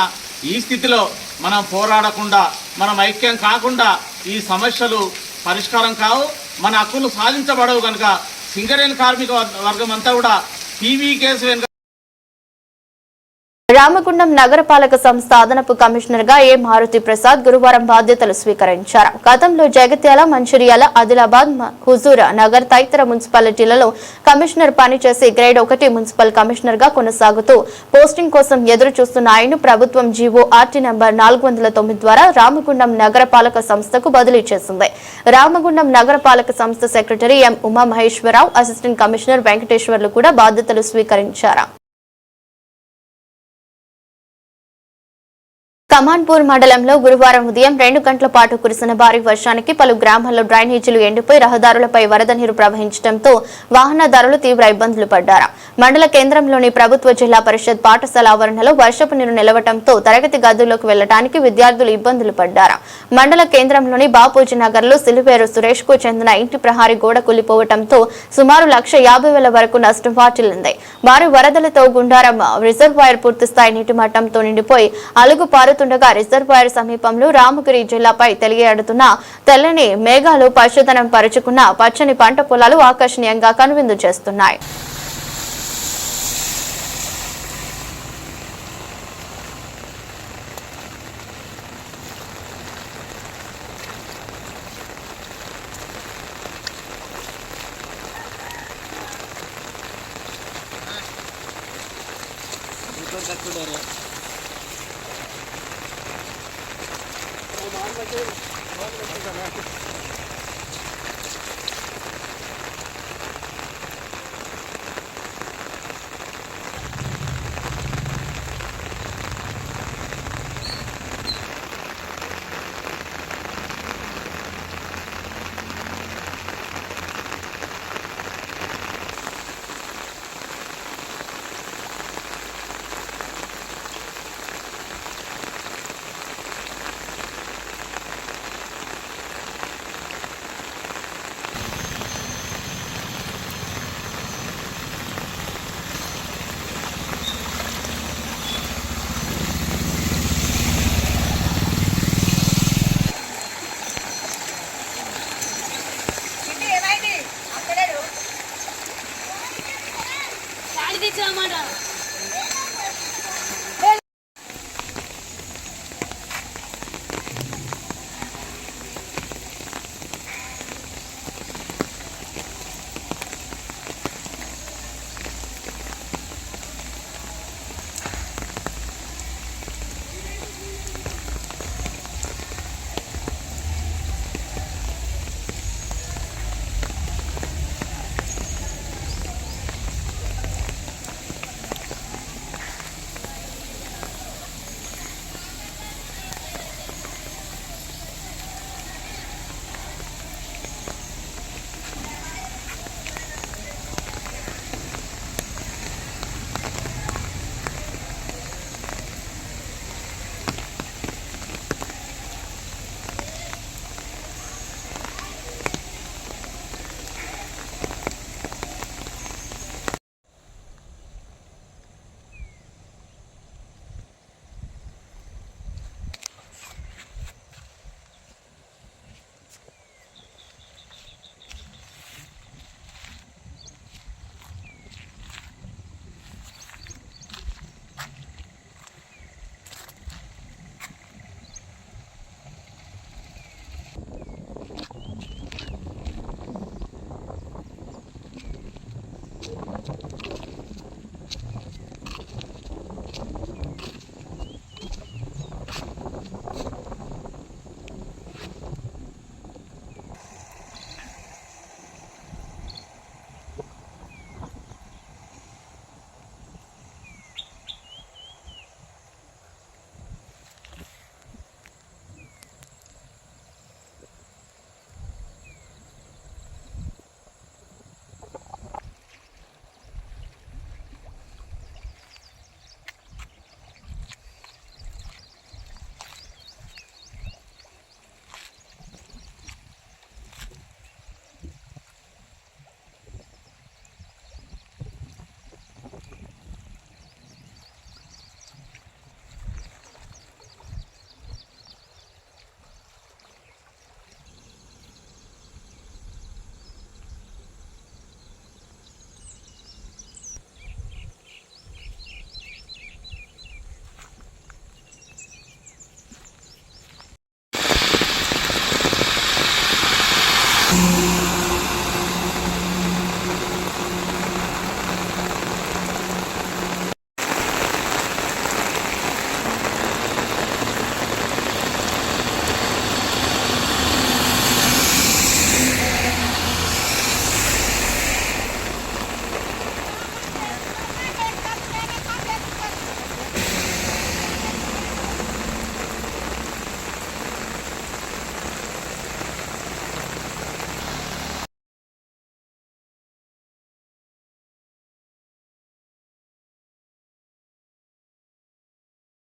ఈ స్థితిలో మనం పోరాడకుండా, మనం ఐక్యం కాకుండా ఈ సమస్యలు పరిష్కారం కావు, మన హక్కులు సాధించబడవు. కనుక సింగరేణి కార్మిక వర్గం అంతా కూడా టీవీ కేసు వెనుక రామగుండం నగరపాలక సంస్థ అదనపు కమిషనర్ గా ఏ మారుతి ప్రసాద్ గురువారం బాధ్యతలు స్వీకరించారు. గతంలో జగిత్యాల, మంచిర్యాల, ఆదిలాబాద్, హుజూర్ నగర్ తదితర మున్సిపాలిటీలలో కమిషనర్ పనిచేసి గ్రేడ్ 1 మున్సిపల్ కమిషనర్ గా కొనసాగుతూ పోస్టింగ్ కోసం ఎదురు చూస్తున్న ఆయన ప్రభుత్వం జీవో ఆర్టీ నంబర్ 409 ద్వారా రామగుండం నగరపాలక సంస్థకు బదిలీ చేసింది. రామగుండం నగరపాలక సంస్థ secretary M Umamaheswararao, assistant commissioner Venkateswarlu కూడా బాధ్యతలు స్వీకరించారు. కమాన్పూర్ మండలంలో గురువారం ఉదయం 2 గంటల పాటు కురిసిన భారీ వర్షానికి పలు గ్రామాల్లో డ్రైనేజీలు ఎండిపోయి రహదారులపై వరద నీరు ప్రవహించడంతో వాహనదారులు తీవ్ర ఇబ్బందులు పడ్డారు. మండల కేంద్రంలోని ప్రభుత్వ జిల్లా పరిషత్ పాఠశాల ఆవరణలో వర్షపు నీరు నిలవడంతో తరగతి గదుల్లోకి వెళ్లడానికి విద్యార్థులు ఇబ్బందులు పడ్డారు. మండల కేంద్రంలోని బాపూజీ నగర్ లో సిలివేరు సురేష్ కు చెందిన ఇంటి ప్రహారీ గోడ కూలిపోవడంతో సుమారు 1,50,000 వరకు నష్టం వాటిల్లింది. భారీ వరదలతో గుండారం రిజర్వాయర్ పూర్తిస్థాయి నీటి మట్టంతో నిండిపోయి అలుగు పారుతుండగా రిజర్వాయర్ సమీపంలో రామగిరి జిల్లాపై తెలియడుతున్న తెల్లని మేఘాలు పచ్చదనం పరుచుకున్న పచ్చని పంట పొలాలు ఆకర్షణీయంగా కనువిందు చేస్తున్నాయి.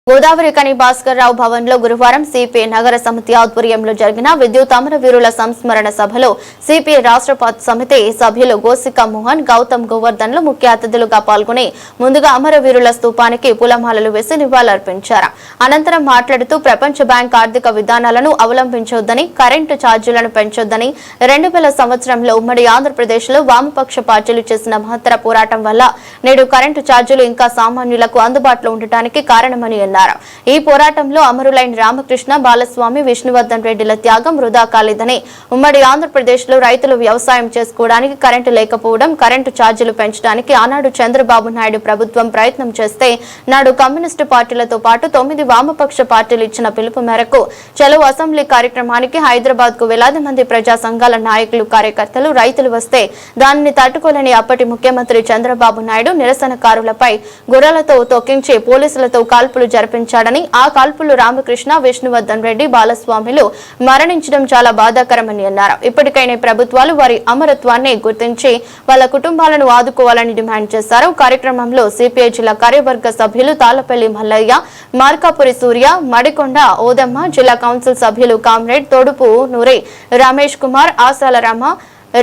గోదావరి కని భాస్కర్ రావు భవన్ లో గురువారం సిపిఐ నగర సమితి ఆధ్వర్యంలో జరిగిన విద్యుత్ అమరవీరుల సంస్మరణ సభలో సిపిఐ రాష్ట్ర సమితి సభ్యులు గోసిక మోహన్ గౌతమ్ గోవర్ధన్ లు ముఖ్య అతిథులుగా పాల్గొని ముందుగా అమరవీరుల స్తూపానికి పూలమాలలు వేసి నివాళులర్పించారు. అనంతరం మాట్లాడుతూ ప్రపంచ బ్యాంక్ ఆర్థిక విధానాలను అవలంబించొద్దని, కరెంటు ఛార్జీలను పెంచొద్దని, 2000 సంవత్సరంలో ఉమ్మడి ఆంధ్రప్రదేశ్ లో వామపక్ష పార్టీలు చేసిన మహత్తర పోరాటం వల్ల నేడు కరెంటు ఛార్జీలు ఇంకా సామాన్యులకు అందుబాటులో ఉండటానికి కారణమని అన్నారు. అన్నారు. ఈ పోరాటంలో అమరులైన రామకృష్ణ, బాలస్వామి, విష్ణువర్ధన్ రెడ్డిల త్యాగం వృధా కాలేదని, ఉమ్మడి ఆంధ్రప్రదేశ్ లో రైతులు వ్యవసాయం చేసుకోవడానికి కరెంటు లేకపోవడం, కరెంటు ఛార్జీలు పెంచడానికి ఆనాడు చంద్రబాబు నాయుడు ప్రభుత్వం ప్రయత్నం చేస్తే నాడు కమ్యూనిస్టు పార్టీలతో పాటు 9 వామపక్ష పార్టీలు ఇచ్చిన పిలుపు మేరకు చలో అసెంబ్లీ కార్యక్రమానికి హైదరాబాద్ కు వేలాది మంది ప్రజా సంఘాల నాయకులు, కార్యకర్తలు, రైతులు వస్తే దానిని తట్టుకోలేని అప్పటి ముఖ్యమంత్రి చంద్రబాబు నాయుడు నిరసనకారులపై గుర్రాలతో తొక్కించి పోలీసులతో కాల్పులు జరిపించాడని, ఆ కాల్పులు రామకృష్ణ, విష్ణువర్ధన్ రెడ్డి, బాలస్వామిలు మరణించడం చాలా బాధాకరమని అన్నారు. ఇప్పటికైనా ప్రభుత్వాలు వారి అమరత్వాన్ని గుర్తించి వాళ్ళ కుటుంబాలను ఆదుకోవాలని డిమాండ్ చేశారు. కార్యక్రమంలో సిపిఐ జిల్లా కార్యవర్గ సభ్యులు తాళ్లపల్లి మల్లయ్య, మార్కాపురి సూర్య, మడికొండ ఓదమ్మ, జిల్లా కౌన్సిల్ సభ్యులు కామ్రేడ్ తొడుపు నూరి, రమేష్ కుమార్, ఆసాల రామ,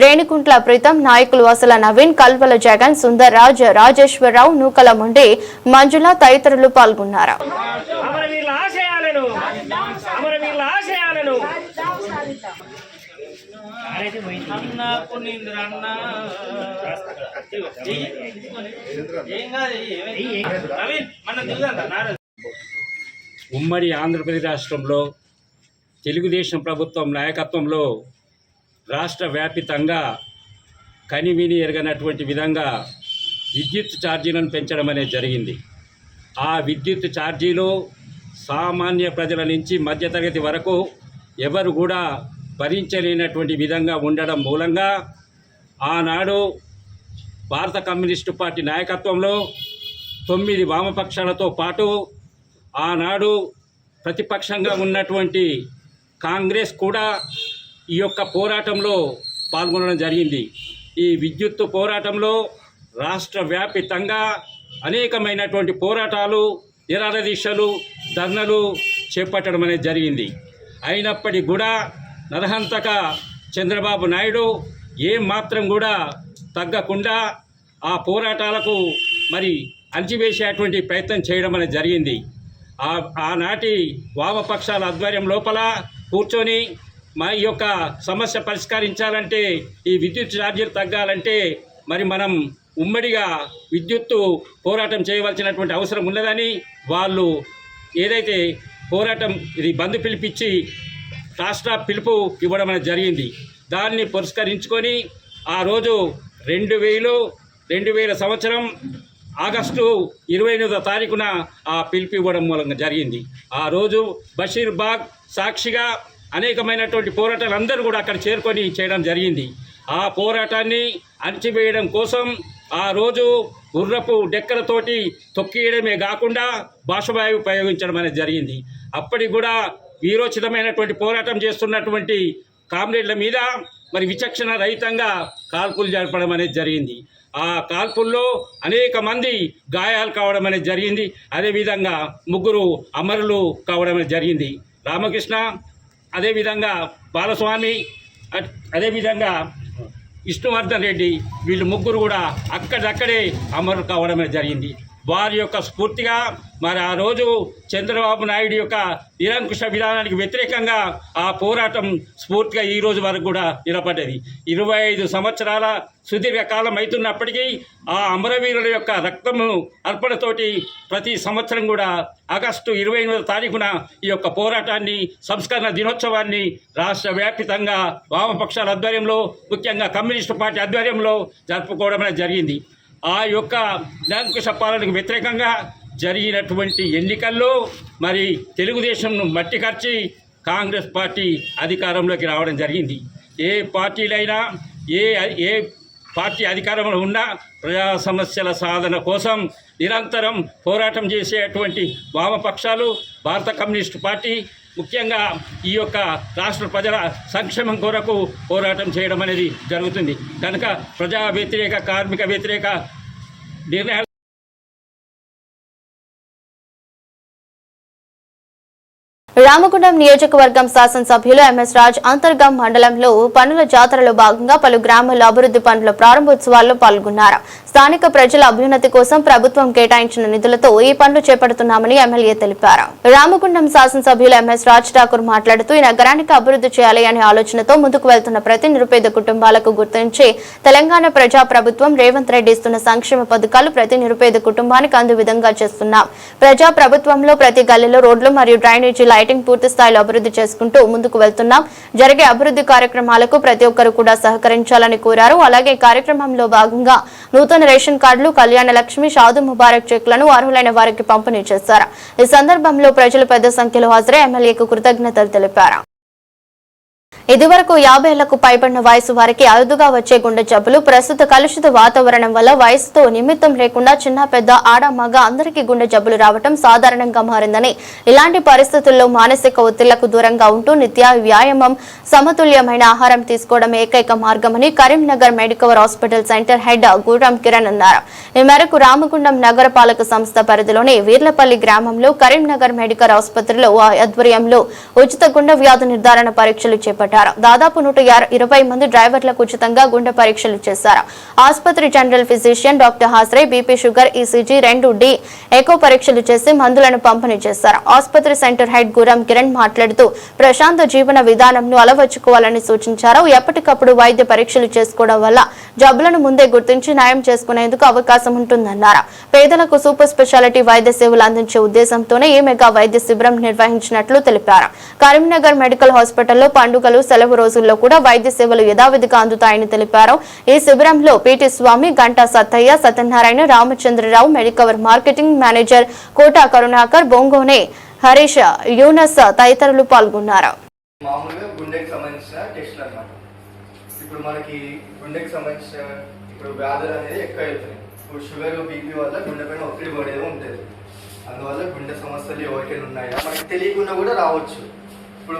రేణికుంట్ల ప్రీతం, నాయకులు అసల నవీన్, కల్వల జగన్, సుందర్రాజ్, రాజేశ్వరరావు, నూకల ముండి, మంజుల తదితరులు పాల్గొన్నారు. ఉమ్మడి ఆంధ్రప్రదేశ్ రాష్ట్రంలో తెలుగుదేశం ప్రభుత్వం నాయకత్వంలో రాష్ట్ర వ్యాపితంగా కనివిని ఎరగనటువంటి విధంగా విద్యుత్ ఛార్జీలను పెంచడం అనేది జరిగింది. ఆ విద్యుత్ ఛార్జీలు సామాన్య ప్రజల నుంచి మధ్యతరగతి వరకు ఎవరు కూడా భరించలేనటువంటి విధంగా ఉండడం మూలంగా ఆనాడు భారత కమ్యూనిస్టు పార్టీ నాయకత్వంలో 9 వామపక్షాలతో పాటు ఆనాడు ప్రతిపక్షంగా ఉన్నటువంటి కాంగ్రెస్ కూడా ఈ యొక్క పోరాటంలో పాల్గొనడం జరిగింది. ఈ విద్యుత్తు పోరాటంలో రాష్ట్ర వ్యాపితంగా అనేకమైనటువంటి పోరాటాలు, నిరాదీక్షలు, ధర్నలు చేపట్టడం అనేది జరిగింది. అయినప్పటికీ కూడా నరహంతక చంద్రబాబు నాయుడు ఏమాత్రం కూడా తగ్గకుండా ఆ పోరాటాలకు మరి అణచివేసేటువంటి ప్రయత్నం చేయడం అనేది జరిగింది. ఆనాటి వామపక్షాల ఆధ్వర్యం లోపల కూర్చొని మా ఈ యొక్క సమస్య పరిష్కరించాలంటే, ఈ విద్యుత్ ఛార్జీలు తగ్గాలంటే మరి మనం ఉమ్మడిగా విద్యుత్తు పోరాటం చేయవలసినటువంటి అవసరం ఉన్నదని వాళ్ళు ఏదైతే పోరాటం ఇది బంద్ పిలిపించి రాష్ట్ర పిలుపు ఇవ్వడం అనేది జరిగింది. దాన్ని పురస్కరించుకొని ఆ రోజు 2000 సంవత్సరం ఆగస్టు 28వ తారీఖున ఆ పిలుపు ఇవ్వడం మూలంగా జరిగింది. ఆ రోజు బషీర్బాగ్ సాక్షిగా అనేకమైనటువంటి పోరాటాలు అందరూ కూడా అక్కడ చేరుకొని చేయడం జరిగింది. ఆ పోరాటాన్ని అణచివేయడం కోసం ఆ రోజు గుర్రపు డెక్కలతోటి తొక్కియడమే కాకుండా భాషవాయువు ప్రయోగించడం అనేది జరిగింది. అప్పటికి కూడా వీరోచితమైనటువంటి పోరాటం చేస్తున్నటువంటి కామ్రేడ్ల మీద మరి విచక్షణ రహితంగా కాల్పులు జరపడం అనేది జరిగింది. ఆ కాల్పుల్లో అనేక మంది గాయాలు కావడం అనేది జరిగింది. అదేవిధంగా 3 అమరులు కావడం అనేది జరిగింది. రామకృష్ణ, అదేవిధంగా బాలస్వామి, అదేవిధంగా విష్ణువర్ధన్ రెడ్డి, వీళ్ళు 3 కూడా అక్కడక్కడే అమరులు కావడం అనేది జరిగింది. వారి యొక్క స్ఫూర్తిగా మరి ఆ రోజు చంద్రబాబు నాయుడు యొక్క నిరంకుశ విధానానికి వ్యతిరేకంగా ఆ పోరాటం స్ఫూర్తిగా ఈ రోజు వరకు కూడా నిలబడ్డది. 25 సంవత్సరాల సుదీర్ఘకాలం అవుతున్నప్పటికీ ఆ అమరవీరుల యొక్క రక్తము అర్పణతోటి ప్రతి సంవత్సరం కూడా ఆగస్టు 28వ తారీఖున ఈ యొక్క పోరాటాన్ని, సంస్కరణ దినోత్సవాన్ని రాష్ట్ర వ్యాప్తంగా వామపక్షాల ఆధ్వర్యంలో, ముఖ్యంగా కమ్యూనిస్టు పార్టీ ఆధ్వర్యంలో జరుపుకోవడం అనేది జరిగింది. ఆ యొక్క నిరంకుశ పాలనకు వ్యతిరేకంగా జరిగినటువంటి ఎన్నికల్లో మరి తెలుగుదేశంను మట్టి కర్చి కాంగ్రెస్ పార్టీ అధికారంలోకి రావడం జరిగింది. ఏ పార్టీలైనా ఏ పార్టీ అధికారంలో ఉన్నా ప్రజా సమస్యల సాధన కోసం నిరంతరం పోరాటం చేసేటువంటి వామపక్షాలు, భారత కమ్యూనిస్టు పార్టీ ముఖ్యంగా ఈ యొక్క రాష్ట్ర ప్రజల సంక్షేమం కొరకు పోరాటం చేయడం అనేది జరుగుతుంది. కనుక ప్రజా వ్యతిరేక, కార్మిక వ్యతిరేక నిర్ణయాలు రామగుండం నియోజకవర్గం శాసనసభ్యులు ఎంఎస్ రాజ్ అంతర్గం మండలంలో పనుల జాతరలో భాగంగా పలు గ్రామాల అభివృద్ధి పనుల ప్రారంభోత్సవాల్లో పాల్గొన్నారు. స్థానిక ప్రజల అభ్యున్నతి కోసం ప్రభుత్వం కేటాయించిన నిధులతో ఈ పనులు చేపడుతున్నామని ఎమ్మెల్యే తెలిపారు. రామగుండం శాసనసభ్యులు ఎంఎస్ రాజ్ ఠాకూర్ మాట్లాడుతూ ఈ నగరానికి అభివృద్ధి చేయాలి అనే ఆలోచనతో ముందుకు వెళ్తున్న ప్రతి నిరుపేద కుటుంబాలకు గుర్తించి తెలంగాణ ప్రజా ప్రభుత్వం రేవంత్ రెడ్డి ఇస్తున్న సంక్షేమ పథకాలు ప్రతి నిరుపేద కుటుంబానికి అందు విధంగా చేస్తున్నాం. ప్రజా ప్రభుత్వంలో ప్రతి గల్లీలో రోడ్లు మరియు డ్రైనేజీ లైటింగ్ పూర్తి స్థాయిలో అభివృద్ధి చేసుకుంటూ ముందుకు వెళ్తున్నాం. జరిగే అభివృద్ధి కార్యక్రమాలకు ప్రతి ఒక్కరు కూడా సహకరించాలని కోరారు. అలాగే కార్యక్రమంలో భాగంగా నూతన రేషన్ కార్డులు, కళ్యాణ లక్ష్మి, షాదు ముబారక్ చెక్లను అర్హులైన వారికి పంపిణీ చేశారు. ఈ సందర్భంలో ప్రజలు పెద్ద సంఖ్యలో హాజరై ఎమ్మెల్యేకు కృతజ్ఞతలు తెలిపారు. ఇదివరకు 50 ఏళ్లకు పైబడిన వయసు వారికి అరుదుగా వచ్చే గుండె జబ్బులు ప్రస్తుత కలుషిత వాతావరణం వల్ల వయసుతో నిమిత్తం లేకుండా చిన్న పెద్ద ఆడ మగ అందరికీ గుండె జబ్బులు రావడం సాధారణంగా మారిందని, ఇలాంటి పరిస్థితుల్లో మానసిక ఒత్తిళ్లకు దూరంగా ఉంటూ నిత్య వ్యాయామం, సమతుల్యమైన ఆహారం తీసుకోవడం ఏకైక మార్గమని Karimnagar Medicover hospital centre head గుర్రం కిరణ్ అన్నారు. ఈ మేరకు రామగుండం నగరపాలక సంస్థ పరిధిలోని వీర్లపల్లి గ్రామంలో కరీంనగర్ మెడికల్ ఆసుపత్రిలో ఆధ్వర్యంలో ఉచిత గుండె వ్యాధి నిర్ధారణ పరీక్షలు చేపట్టారు. దాదాపు 120 మంది డ్రైవర్లకు ఉచితంగా గుండె పరీక్షలు చేశారు. ఆసుపత్రి జనరల్ ఫిజిషియన్ డాక్టర్ హాస్రే BP, sugar, ECG, 2D echo పరీక్షలు చేసి మందులను పంపిణీ చేశారు. ఆసుపత్రి సెంటర్ హెడ్ గురం కిరణ్ మాట్లాడుతూ ప్రశాంత జీవన విధానంను అలవర్చుకోవాలని సూచించారు. ఎప్పటికప్పుడు వైద్య పరీక్షలు చేసుకోవడం వల్ల జబ్బులను ముందే గుర్తించి న్యాయం చేసుకునేందుకు అవకాశం ఉంటుందన్నారు. పేదలకు సూపర్ స్పెషాలిటీ వైద్య సేవలు అందించే ఉద్దేశంతోనే ఈ మెగా వైద్య శిబిరం నిర్వహించినట్లు తెలిపారు. కరీంనగర్ మెడికల్ హాస్పిటల్లో పండుగలు, సెలవు రోజుల్లో కూడా వైద్య సేవలు యథావిధిగా అందుతాయని తెలిపారు. ఈ శిబిరంలో PT Swamy, Ganta Sattaiah, Satyanarayana, Ramachandrarao, Medicover marketing manager Kota Karunakar, Bongone Harish, Yunus తదితరులు పాల్గొన్నారు. మామూలుగా గుండెకి సంబంధించిన టెస్టులు అన్నమాట. ఇప్పుడు మనకి గుండెకి సంబంధించిన వ్యాధులు అనేది ఎక్కువ అవుతున్నాయి. ఇప్పుడు షుగర్, బీపీ వల్ల గుండె పైన ఒత్తిడి పడేది ఉంటుంది. అందువల్ల గుండె సమస్యలు ఎవరికైనా ఉన్నాయా మనకి తెలియకుండా కూడా రావచ్చు. ఇప్పుడు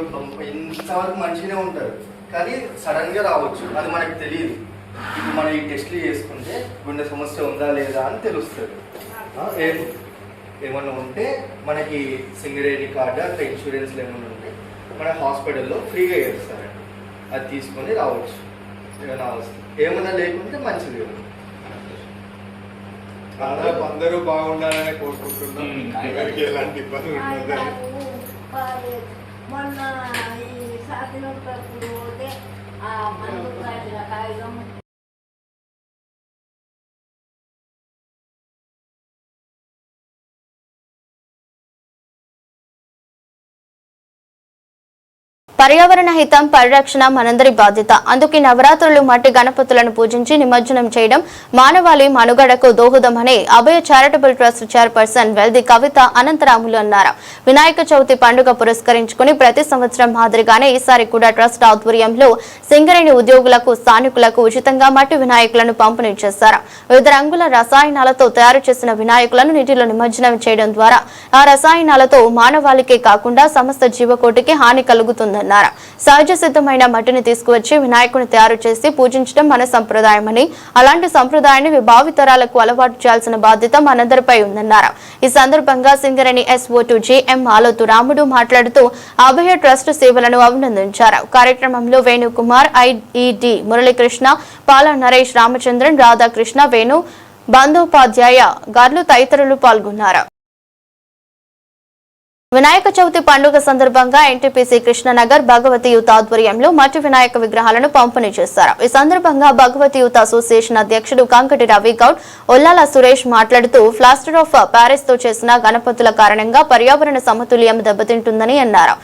ఇంతవరకు మంచిగానే ఉంటారు కానీ సడన్ గా రావచ్చు, అది మనకి తెలియదు. ఇప్పుడు మనం ఈ టెస్ట్లు చేసుకుంటే గుండె సమస్య ఉందా లేదా అని తెలుస్తుంది. ఏమన్నా ఉంటే మనకి సింగరేణి కార్డు అట్లా ఇన్సూరెన్స్లు ఏమైనా ఉంటే మన హాస్పిటల్లో ఫ్రీగా చేస్తారండి. అది తీసుకొని రావచ్చు ఏమైనా అవసరం. ఏమైనా లేకుంటే మంచిది. అందరూ బాగుండాలని కోరుకుంటున్నాం. ఎవరికి ఎలాంటి ఇబ్బంది ఉండదు. మొన్న ఈ స్వాతంత్రప్పుడు పోతే ఆ మందు కాగితం పర్యావరణ హితం, పరిరక్షణ మనందరి బాధ్యత. అందుకే నవరాత్రులు మట్టి గణపతులను పూజించి నిమజ్జనం చేయడం మానవాళి మనుగడకు దోహదమని అభయ చారిటబుల్ ట్రస్ట్ చైర్పర్సన్ వెల్ది కవిత అనంతరాములు అన్నారు. వినాయక చవితి పండుగ పురస్కరించుకుని ప్రతి సంవత్సరం మాదిరిగానే ఈసారి కూడా ట్రస్ట్ ఆధ్వర్యంలో సింగరేణి ఉద్యోగులకు, స్థానికులకు ఉచితంగా మట్టి వినాయకులను పంపిణీ చేశారు. వివిధ రంగుల రసాయనాలతో తయారు చేసిన వినాయకులను నీటిలో నిమజ్జనం చేయడం ద్వారా ఆ రసాయనాలతో మానవాళికే కాకుండా సమస్త జీవకోటికి హాని కలుగుతుందన్నారు. సహజ సిద్ధమైన మట్టిని తీసుకువచ్చి వినాయకుని తయారు చేసి పూజించడం మన సంప్రదాయమని, అలాంటి సంప్రదాయాన్ని భావితరాలకు అలవాటు చేయాల్సిన బాధ్యత మనందరిపై ఉందన్నారు. ఈ సందర్భంగా సింగరేణి SO2 GM ఆలోతు రాముడు మాట్లాడుతూ అభయ ట్రస్ట్ సేవలను అభినందించారు. కార్యక్రమంలో వేణుకుమార్, IED మురళీకృష్ణ, పాల నరేష్, రామచంద్రన్, రాధాకృష్ణ, వేణు, బందోపాధ్యాయ గార్లు తదితరులు పాల్గొన్నారు. వినాయక చవితి పండుగ సందర్భంగా ఎన్టీపీసీ కృష్ణనగర్ భగవతి యూత్ ఆధ్వర్యంలో మట్టి వినాయక విగ్రహాలను పంపిణీ చేశారు. ఈ సందర్భంగా భగవతి యూత్ అసోసియేషన్ అధ్యక్షుడు కంకటి రవి గౌడ్, ఒల్లాల సురేష్ మాట్లాడుతూ ప్లాస్టర్ ఆఫ్ ప్యారిస్ తో చేసిన గణపతుల కారణంగా పర్యావరణ సమతుల్యం దెబ్బతింటుందని అన్నారు.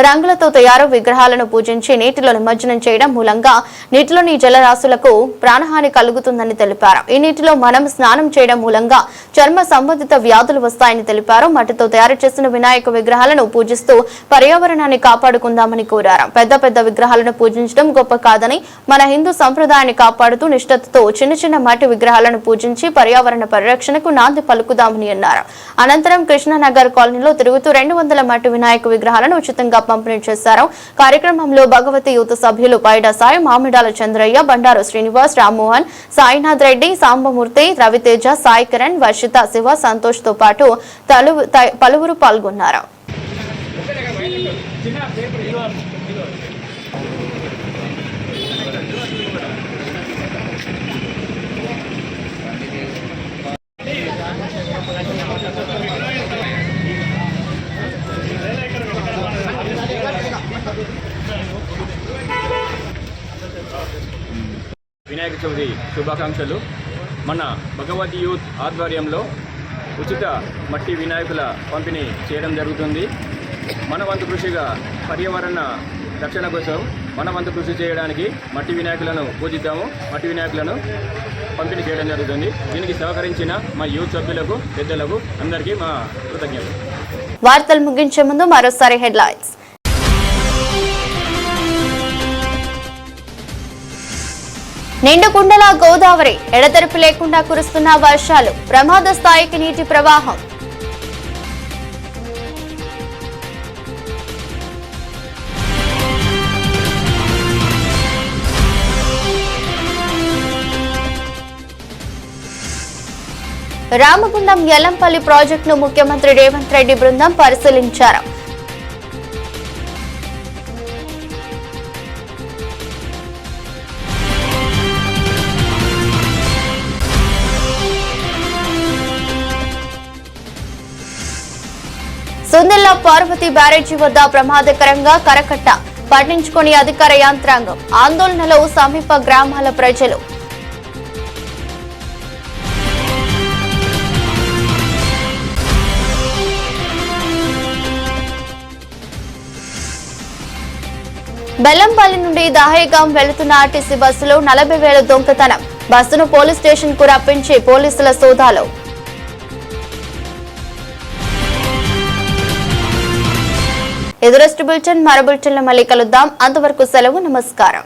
రంగులతో తయారు విగ్రహాలను పూజించి నీటిలో నిమజ్జనం చేయడం మూలంగా నీటిలోని జలరాశులకు ప్రాణహాని కలుగుతుందని తెలిపారు. ఈ నీటిలో మనం స్నానం చేయడం మూలంగా చర్మ సంబంధిత వ్యాధులు వస్తాయని తెలిపారు. మట్టితో తయారు చేసిన వినాయక విగ్రహాలను పూజిస్తూ పర్యావరణాన్ని కాపాడుకుందామని కోరారు. పెద్ద పెద్ద విగ్రహాలను పూజించడం గొప్ప కాదని, మన హిందూ సంప్రదాయాన్ని కాపాడుతూ నిష్ఠతో చిన్న చిన్న మట్టి విగ్రహాలను పూజించి పర్యావరణ పరిరక్షణకు నాంది పలుకుదామని అన్నారు. అనంతరం కృష్ణనగర్ కాలనీలో తిరుగుతూ 200 మట్టి వినాయక విగ్రహాలను ఉచితంగా పంపిణీ చేశారు. కార్యక్రమంలో భగవతి యూత్ సభ్యులు పైడా సాయి, మామిడాల చంద్రయ్య, బండారు శ్రీనివాస్, రామ్మోహన్, సాయినాథ్ రెడ్డి, సాంబమూర్తి, రవితేజ, సాయి కిరణ్, వర్షిత, శివ, సంతోష్ తో పాటు పలువురు పాల్గొన్నారు. వినాయక చవితి శుభాకాంక్షలు. మన భగవతి యూత్ ఆధ్వర్యంలో ఉచిత మట్టి వినాయకుల పంపిణీ చేయడం జరుగుతుంది. మన వంతు కృషిగా పర్యావరణ రక్షణ కోసం మన వంతు కృషి చేయడానికి మట్టి వినాయకులను పూజిద్దాము. మట్టి వినాయకులను పంపిణీ చేయడం జరుగుతుంది. దీనికి సహకరించిన మా యూత్ సభ్యులకు, పెద్దలకు అందరికీ మా కృతజ్ఞతలు. వార్తలు ముగించే ముందు మరోసారి హెడ్లైన్స్. నిండుకుండలా గోదావరి, ఎడతెరిపి లేకుండా కురుస్తున్న వర్షాలు, ప్రమాద స్థాయికి నీటి ప్రవాహం. రామగుండం యల్లంపల్లి ప్రాజెక్టును ముఖ్యమంత్రి రేవంత్ రెడ్డి బృందం పరిశీలించారు. సుందిల్లా పార్వతి బ్యారేజీ వద్ద ప్రమాదకరంగా కరకట్ట, పట్టించుకుని అధికార యంత్రాంగం, ఆందోళనలో సమీప గ్రామాల ప్రజలు. బెల్లంపల్లి నుండి దహేగాం వెళుతున్న ఆర్టీసీ బస్సులో 40,000 దొంగతనం, బస్సును పోలీస్ స్టేషన్ కు రప్పించి పోలీసుల సోదాలు. ఎదురస్ట్ బులెటిన్ మరో బులెటిన్లో మళ్ళీ కలుద్దాం. అంతవరకు సెలవు, నమస్కారం.